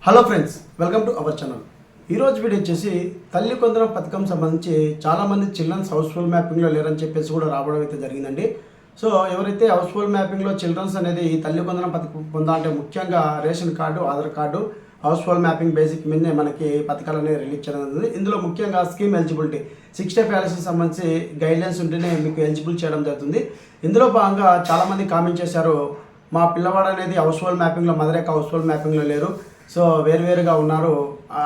Hello friends, welcome to our channel. ఈరోజు video వచ్చేసి తల్లి కొందరం పథకం సంబంధించి చాలామంది చిల్డ్రన్స్ హౌస్ఫుల్ మ్యాపింగ్లో లేరని చెప్పేసి కూడా రావడం అయితే జరిగిందండి. సో ఎవరైతే హౌస్ఫుల్ మ్యాపింగ్లో చిల్డ్రన్స్ అనేది తల్లి కొందరం పథకం పొందాలంటే ముఖ్యంగా రేషన్ కార్డు, ఆధార్ కార్డు, హౌస్ఫుల్ మ్యాపింగ్ బేసిక్ మీదనే మనకి పథకాలు అనేవి రిలీజ్ చేయడం జరుగుతుంది. ఇందులో ముఖ్యంగా స్కీమ్ ఎలిజిబిలిటీ 6 ప్యాలెస్కి సంబంధించి గైడ్లైన్స్ ఉంటేనే మీకు ఎలిజిబుల్ చేయడం జరుగుతుంది. ఇందులో భాగంగా చాలామంది కామెంట్ చేశారు, మా పిల్లవాడు అనేది హౌస్ఫుల్ మ్యాపింగ్లో మదర్ యొక్క హౌస్ఫుల్ మ్యాపింగ్లో లేరు, సో వేరువేరుగా ఉన్నారు,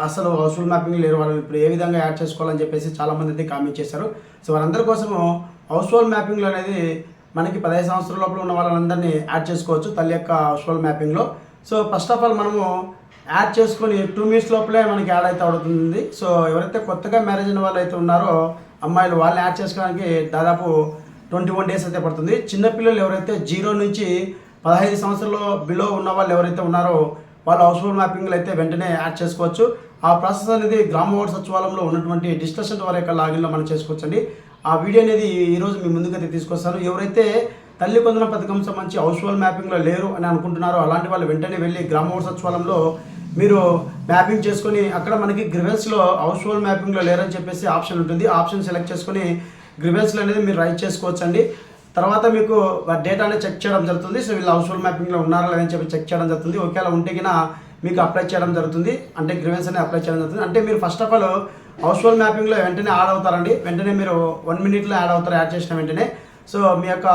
అసలు హౌస్ఫుల్ మ్యాపింగ్ లేరు, వాళ్ళు ఇప్పుడు ఏ విధంగా యాడ్ చేసుకోవాలని చెప్పేసి చాలామంది అయితే కామెంట్ చేశారు. సో వారందరి కోసము హౌస్ఫుల్ మ్యాపింగ్లో అనేది మనకి 15 సంవత్సరాల లోపల ఉన్న వాళ్ళందరినీ యాడ్ చేసుకోవచ్చు తల్లి యొక్క హౌస్ఫుల్ మ్యాపింగ్లో. సో ఫస్ట్ ఆఫ్ ఆల్ మనము యాడ్ చేసుకొని 2 minutes లోపలే మనకి యాడ్ అయితే అవుతుంది. సో ఎవరైతే కొత్తగా మ్యారేజ్ అయిన వాళ్ళు అయితే ఉన్నారో అమ్మాయిలు, వాళ్ళని యాడ్ చేసుకోవడానికి దాదాపు 21 days అయితే పడుతుంది. చిన్నపిల్లలు ఎవరైతే 0 నుంచి 15 సంవత్సరాల బిలో ఉన్న వాళ్ళు ఎవరైతే ఉన్నారో వాళ్ళు హౌస్ఫుల్ మ్యాపింగ్లో అయితే వెంటనే యాడ్ చేసుకోవచ్చు. ఆ ప్రాసెస్ అనేది గ్రామ వార్డు సచివాలయంలో ఉన్నటువంటి డిస్కషన్ వారి యొక్క లాగిన్లో మనం చేసుకోవచ్చండి. ఆ వీడియో అనేది ఈరోజు మీ ముందుకైతే తీసుకొస్తాను. ఎవరైతే తల్లి కొందరం పథకం సంబంధించి హౌస్ఫుల్ మ్యాపింగ్లో లేరు అని అనుకుంటున్నారో అలాంటి వాళ్ళు వెంటనే వెళ్ళి గ్రామ వార్డు సచివాలయంలో మీరు మ్యాపింగ్ చేసుకొని అక్కడ మనకి గ్రివెన్స్లో హౌస్ఫుల్ మ్యాపింగ్లో లేరని చెప్పేసి ఆప్షన్ ఉంటుంది. ఆప్షన్ సెలెక్ట్ చేసుకొని గ్రివెన్స్లో అనేది మీరు రైట్ చేసుకోవచ్చండి. తర్వాత మీకు డేటా అనేది చెక్ చేయడం జరుగుతుంది. సో వీళ్ళు హౌస్ఫుల్ మ్యాపింగ్లో ఉన్నారా లేదని చెప్పి చెక్ చేయడం జరుగుతుంది. ఒకవేళ ఉంటే కినా మీకు అప్లై చేయడం జరుగుతుంది, అంటే గ్రివెన్స్ అనేది అప్లై చేయడం జరుగుతుంది. అంటే మీరు ఫస్ట్ ఆఫ్ ఆల్ హౌస్ఫుల్ మ్యాపింగ్లో వెంటనే యాడ్ అవుతారండి. వెంటనే మీరు 1 minute యాడ్ అవుతారు. యాడ్ చేసిన వెంటనే సో మీ యొక్క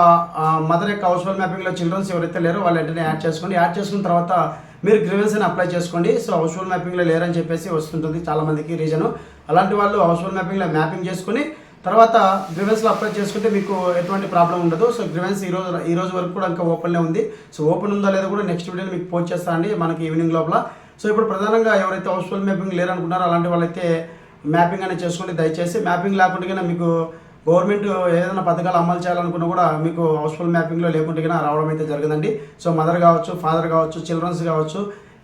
మదర్ యొక్క హౌస్ఫుల్ మ్యాపింగ్లో చిల్డ్రన్స్ ఎవరైతే లేరో వాళ్ళు వెంటనే యాడ్ చేసుకోండి. యాడ్ చేసుకున్న తర్వాత మీరు గ్రివెన్స్ అని అప్లై చేసుకోండి. సో హౌస్ఫుల్ మ్యాపింగ్లో లేరని చెప్పేసి వస్తుంటుంది చాలామందికి రీజను. అలాంటి వాళ్ళు హౌస్ఫుల్ మ్యాపింగ్లో మ్యాపింగ్ చేసుకుని తర్వాత గ్రివెన్స్లో అప్లై చేసుకుంటే మీకు ఎటువంటి ప్రాబ్లం ఉండదు. సో గ్రివెన్స్ ఈ రోజు వరకు కూడా ఇంకా ఓపెన్లో ఉంది. సో ఓపెన్ ఉందో లేదో కూడా నెక్స్ట్ వీడియోలో మీకు పోస్ట్ చేస్తానండి మనకి ఈవినింగ్ లోపల. సో ఇప్పుడు ప్రధానంగా ఎవరైతే హౌస్ఫుల్ మ్యాపింగ్ లేరనుకుంటారో అలాంటి వాళ్ళైతే మ్యాపింగ్ అనేది చేసుకోండి. దయచేసి మ్యాపింగ్ లేకుండా మీకు గవర్నమెంట్ ఏదైనా పథకాలు అమలు చేయాలనుకున్నా కూడా మీకు హౌస్ఫుల్ మ్యాపింగ్లో లేకుంటే రావడం అయితే జరగదండి. సో మదర్ కావచ్చు, ఫాదర్ కావచ్చు, చిల్డ్రన్స్ కావచ్చు,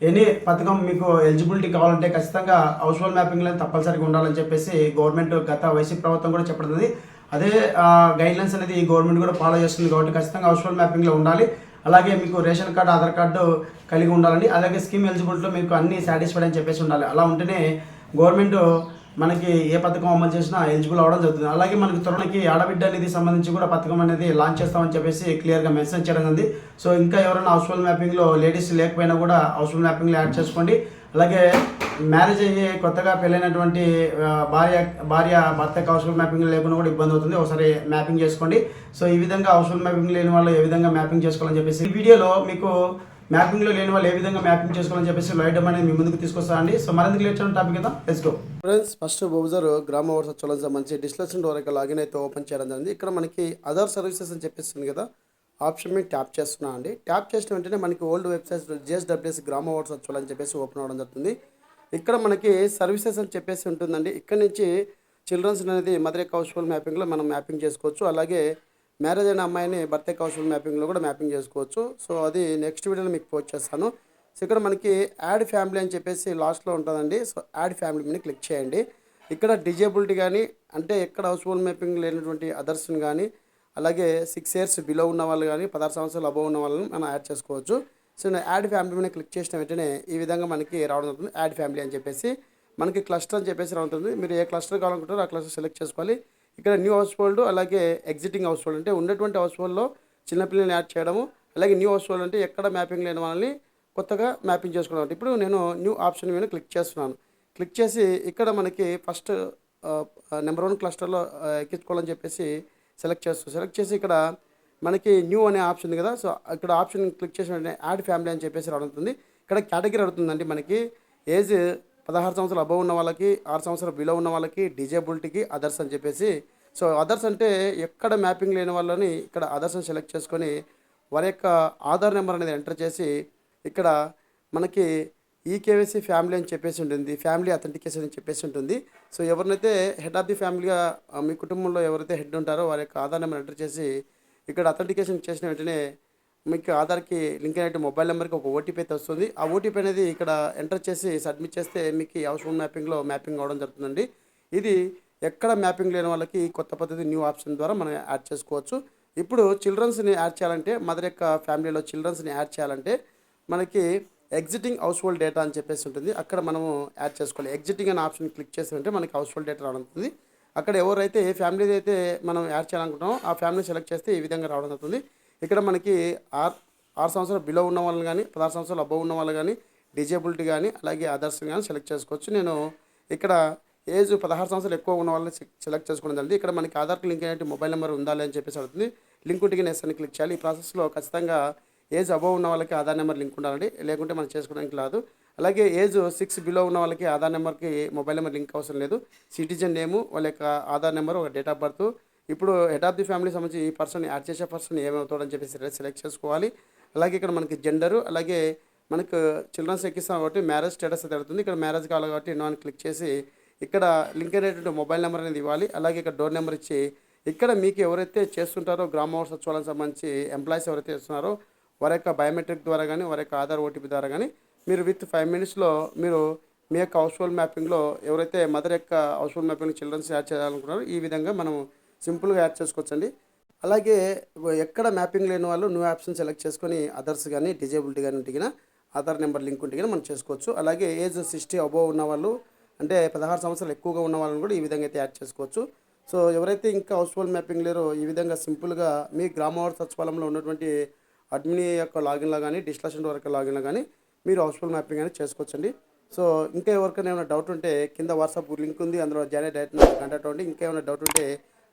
ఎనీ పథకం మీకు ఎలిజిబిలిటీ కావాలంటే ఖచ్చితంగా హౌస్ఫుల్ మ్యాపింగ్లో తప్పనిసరిగా ఉండాలని చెప్పేసి గవర్నమెంట్ గత వైసీపీ ప్రభుత్వం కూడా చెప్పడుతుంది. అదే గైడ్లైన్స్ అనేది ఈ గవర్నమెంట్ కూడా ఫాలో చేస్తుంది కాబట్టి ఖచ్చితంగా హౌస్ఫుల్ మ్యాపింగ్లో ఉండాలి. అలాగే మీకు రేషన్ కార్డు, ఆధార్ కార్డు కలిగి ఉండాలండి. అలాగే స్కీమ్ ఎలిజిబిలిటీలో మీకు అన్ని సాటిస్ఫైడ్ అని చెప్పేసి ఉండాలి. అలా ఉంటేనే గవర్నమెంట్ మనకి ఏ పథకం అమలు చేసినా ఎలిజిబుల్ అవ్వడం జరుగుతుంది. అలాగే మనకి త్వరలోకి ఆడబిడ్డ అనేది సంబంధించి కూడా పథకం అనేది లాంచ్ చేస్తామని చెప్పేసి క్లియర్గా మెన్షన్ చేయడం జరిగింది. సో ఇంకా ఎవరైనా హౌస్ఫుల్ మ్యాపింగ్లో లేడీస్ లేకపోయినా కూడా హౌస్ఫుల్ మ్యాపింగ్లో యాడ్ చేసుకోండి. అలాగే మ్యారేజ్ అయ్యి కొత్తగా పెళ్ళైనటువంటి భర్త హౌస్ఫుల్ మ్యాపింగ్ లేకుండా కూడా ఇబ్బంది అవుతుంది. ఒకసారి మ్యాపింగ్ చేసుకోండి. సో ఈ విధంగా హౌస్ఫుల్ మ్యాపింగ్ లేని వాళ్ళు ఏ విధంగా మ్యాపింగ్ చేసుకోవాలని చెప్పేసి ఈ వీడియోలో మీకు మ్యాపింగ్లో లేని వాళ్ళు ఏ విధంగా మ్యాపింగ్ చేసుకోవాలని చెప్పేసి లైట్ అనేది మీ ముందుకు తీసుకొస్తానండి. సో మరింత లేట్ చేయడం టాపిక్ కదా, let's go friends. First browser గ్రామ వార్డు సచివాలయం సంబంధించి డిస్కషన్ వరకు లాగిన్ అయితే ఓపెన్ చేయడం జరిగింది. ఇక్కడ మనకి అదర్ సర్వీసెస్ అని చెప్పేస్తుంది కదా, ఆప్షన్ మీద ట్యాప్ చేస్తున్నా అండి. ట్యాప్ చేసిన వెంటనే మనకి ఓల్డ్ వెబ్సైట్ JSWS గ్రామ వార్డు సచివాలయం అని చెప్పేసి ఓపెన్ అవ్వడం జరుగుతుంది. ఇక్కడ మనకి సర్వీసెస్ అని చెప్పేసి ఉంటుందండి. ఇక్కడ నుంచి చిల్డ్రన్స్ అనేది మదర్ యొక్క హౌస్ఫుల్ మ్యాపింగ్లో మనం మ్యాపింగ్ చేసుకోవచ్చు. అలాగే మ్యారేజ్ అయిన అమ్మాయిని బర్త్ యొక్క హౌస్ఫుల్ మ్యాపింగ్లో కూడా మ్యాపింగ్ చేసుకోవచ్చు. సో అది నెక్స్ట్ వీడియోలో మీకు పోస్ట్ చేస్తాను. సో ఇక్కడ మనకి యాడ్ ఫ్యామిలీ అని చెప్పేసి లాస్ట్లో ఉంటుందండి. సో యాడ్ ఫ్యామిలీ మీద క్లిక్ చేయండి. ఇక్కడ డిజేబిలిటీ కానీ అంటే ఎక్కడ హౌస్ఫుల్ మ్యాపింగ్ లేనటువంటి అదర్స్ని కానీ అలాగే 6 years బిలో ఉన్న వాళ్ళు కానీ 16 సంవత్సరాలు అబవ్ ఉన్న వాళ్ళని మనం యాడ్ చేసుకోవచ్చు. సో నేను యాడ్ ఫ్యామిలీ మీద క్లిక్ చేసిన వెంటనే ఈ విధంగా మనకి రావడం అవుతుంది. యాడ్ ఫ్యామిలీ అని చెప్పేసి మనకి క్లస్టర్ అని చెప్పేసి రావుతుంది. మీరు ఏ క్లస్టర్ కావాలనుకుంటారో ఆ క్లస్టర్ సెలెక్ట్ చేసుకోవాలి. ఇక్కడ న్యూ హౌస్ హోల్డ్ అలాగే ఎగ్జిటింగ్ హౌస్ హోల్డ్ అంటే ఉన్నటువంటి హౌస్ హోల్డ్లో చిన్నపిల్లల్ని యాడ్ చేయడము, అలాగే న్యూ హౌస్ హోల్డ్ అంటే ఎక్కడ మ్యాపింగ్ లేని వాళ్ళని కొత్తగా మ్యాపింగ్ చేసుకోవాలి. ఇప్పుడు నేను న్యూ ఆప్షన్ మీద క్లిక్ చేస్తున్నాను. క్లిక్ చేసి ఇక్కడ మనకి ఫస్ట్ నెంబర్ 1 క్లస్టర్లో ఎక్కించుకోవాలని చెప్పేసి సెలెక్ట్ చేసి ఇక్కడ మనకి న్యూ అనే ఆప్షన్ ఉంది కదా. సో ఇక్కడ ఆప్షన్ క్లిక్ చేసిన వెంటనే యాడ్ ఫ్యామిలీ అని చెప్పేసి రావడుతుంది. ఇక్కడ కేటగిరీ అడుగుతుందండి. మనకి ఏజ్ 16 సంవత్సరాలు అబవ్ ఉన్న వాళ్ళకి, 6 సంవత్సరాలు బిలో ఉన్న వాళ్ళకి, డిజేబిలిటీకి, అదర్స్ అని చెప్పేసి. సో అదర్స్ అంటే ఎక్కడ మ్యాపింగ్ లేని వాళ్ళని ఇక్కడ అదర్స్ని సెలెక్ట్ చేసుకొని వారి యొక్క ఆధార్ నెంబర్ అనేది ఎంటర్ చేసి ఇక్కడ మనకి ఈకేవైసీ ఫ్యామిలీ అని చెప్పేసి ఉంటుంది, ఫ్యామిలీ అథెంటికేషన్ అని చెప్పేసి ఉంటుంది. సో ఎవరినైతే హెడ్ ఆఫ్ ది ఫ్యామిలీగా మీ కుటుంబంలో ఎవరైతే హెడ్ ఉంటారో వారి యొక్క ఆధార్ నెంబర్ ఎంటర్ చేసి ఇక్కడ అథెంటికేషన్ చేసిన వెంటనే మీకు ఆధార్కి లింక్ అయినట్టు మొబైల్ నెంబర్కి ఒక ఓటీపీ అయితే వస్తుంది. ఆ ఓటీపీ అనేది ఇక్కడ ఎంటర్ చేసి సబ్మిట్ చేస్తే మీకు హౌస్ఫుల్ మ్యాపింగ్లో మ్యాపింగ్ అవ్వడం జరుగుతుందండి. ఇది ఎక్కడ మ్యాపింగ్ లేని వాళ్ళకి కొత్త పద్ధతి న్యూ ఆప్షన్ ద్వారా మనం యాడ్ చేసుకోవచ్చు. ఇప్పుడు చిల్డ్రన్స్ని యాడ్ చేయాలంటే మదర్ యొక్క ఫ్యామిలీలో చిల్డ్రన్స్ని యాడ్ చేయాలంటే మనకి ఎగ్జిటింగ్ హౌస్ హోల్డ్ డేటా అని చెప్పేసి ఉంటుంది. అక్కడ మనము యాడ్ చేసుకోవాలి. ఎగ్జిటింగ్ అనే ఆప్షన్ క్లిక్ చేస్తుంటే మనకి హౌస్ హోల్డ్ డేటా రావడం అవుతుంది. అక్కడ ఎవరైతే ఏ ఫ్యామిలీ అయితే మనం యాడ్ చేయాలనుకుంటామో ఆ ఫ్యామిలీ సెలెక్ట్ చేస్తే ఈ విధంగా రావడం అవుతుంది. ఇక్కడ మనకి 6 సంవత్సరాల బిలో ఉన్న వాళ్ళని కానీ 16 సంవత్సరాలు అబవ్ ఉన్న వాళ్ళు కానీ డిజేబిలిటీ కానీ అలాగే అదర్స్ కానీ సెలెక్ట్ చేసుకోవచ్చు. నేను ఇక్కడ ఏజ్ 16 సంవత్సరాలు ఎక్కువ ఉన్న వాళ్ళని సెలెక్ట్ చేసుకోవడం జరిగింది. ఇక్కడ మనకి ఆధార్కి లింక్ అయినట్టు మొబైల్ నెంబర్ ఉండాలి అని చెప్పేసి అడుగుతుంది. లింక్ ఉంటే నెస్ అని క్లిక్ చేయాలి. ఈ ప్రాసెస్లో ఖచ్చితంగా ఏజ్ అబవ్ ఉన్న వాళ్ళకి ఆధార్ నెంబర్ లింక్ ఉండాలండి, లేకుంటే మనం చేసుకోవడానికి రాదు. అలాగే ఏజ్ 6 బిలో ఉన్న వాళ్ళకి ఆధార్ నెంబర్కి మొబైల్ నెంబర్ లింక్ అవసరం లేదు. సిటిజన్ నేము, వాళ్ళ యొక్క ఆధార్ నెంబర్, ఒక డేట్ ఆఫ్ బర్త్. ఇప్పుడు హెడ్ ఆఫ్ ది ఫ్యామిలీ సంబంధించి ఈ పర్సన్ యాడ్ చేసే పర్సన్ ఏమవుతాడని చెప్పేసి సెలెక్ట్ చేసుకోవాలి. అలాగే ఇక్కడ మనకి జెండరు, అలాగే మనకు చిల్డ్రన్స్ ఎక్కిస్తాం కాబట్టి మ్యారేజ్ స్టేటస్ అయితే అడుగుతుంది. ఇక్కడ మ్యారేజ్ కావాలి కాబట్టి ఎన్నో అని క్లిక్ చేసి ఇక్కడ లింక్ అయినటువంటి మొబైల్ నెంబర్ అనేది ఇవ్వాలి. అలాగే ఇక్కడ డోర్ నెంబర్ ఇచ్చి ఇక్కడ మీకు ఎవరైతే చేస్తుంటారో గ్రామ సచివాలయం సంబంధించి ఎంప్లాయీస్ ఎవరైతే చేస్తున్నారో వారి యొక్క బయోమెట్రిక్ ద్వారా కానీ వారి యొక్క ఆధార్ ఓటీపీ ద్వారా కానీ మీరు విత్ 5 మినిట్స్లో మీరు మీ యొక్క హౌస్ హోల్డ్ మ్యాపింగ్లో ఎవరైతే మదర్ యొక్క household mapping children's add చేయాలనుకున్నారో ఈ విధంగా మనం సింపుల్గా యాడ్ చేసుకోవచ్చండి. అలాగే ఎక్కడ మ్యాపింగ్ లేని వాళ్ళు న్యూ ఆప్షన్ సెలెక్ట్ చేసుకొని అదర్స్ కానీ డిజేబిలిటీ కానీ ఉంటే ఆధార్ నెంబర్ లింక్ ఉంటే మనం చేసుకోవచ్చు. అలాగే ఏజ్ 60 అబోవ్ ఉన్న వాళ్ళు అంటే 16 సంవత్సరాలు ఎక్కువగా ఉన్న వాళ్ళని కూడా ఈ విధంగా అయితే యాడ్ చేసుకోవచ్చు. సో ఎవరైతే ఇంకా హౌస్ హోల్డ్ మ్యాపింగ్ లేరో ఈ విధంగా సింపుల్గా మీ గ్రామ సచివాలయంలో ఉన్నటువంటి అడ్మిన్ యొక్క లాగిన్లో కానీ డిస్కషన్ వరకు లాగిన్లో కానీ మీరు హౌస్ హోల్డ్ మ్యాపింగ్ అనేది చేసుకోవచ్చండి. సో ఇంకా ఎవరికైనా ఏమైనా డౌట్ ఉంటే కింద వాట్సాప్ లింక్ ఉంది, అందులో జాయిన్ డైరెక్ట్ కాంటాక్ట్ అవ్వండి. ఇంకా ఏమైనా డౌట్ ఉంటే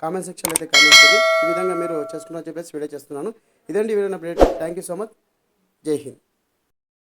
కామెంట్ సెక్షన్లో అయితే కామెంట్ చేయండి. ఈ విధంగా మీరు చేసుకున్నారని చెప్పేసి వీడియో చేస్తున్నాను. ఇదండి video update. Thank you so much. జై హింద్.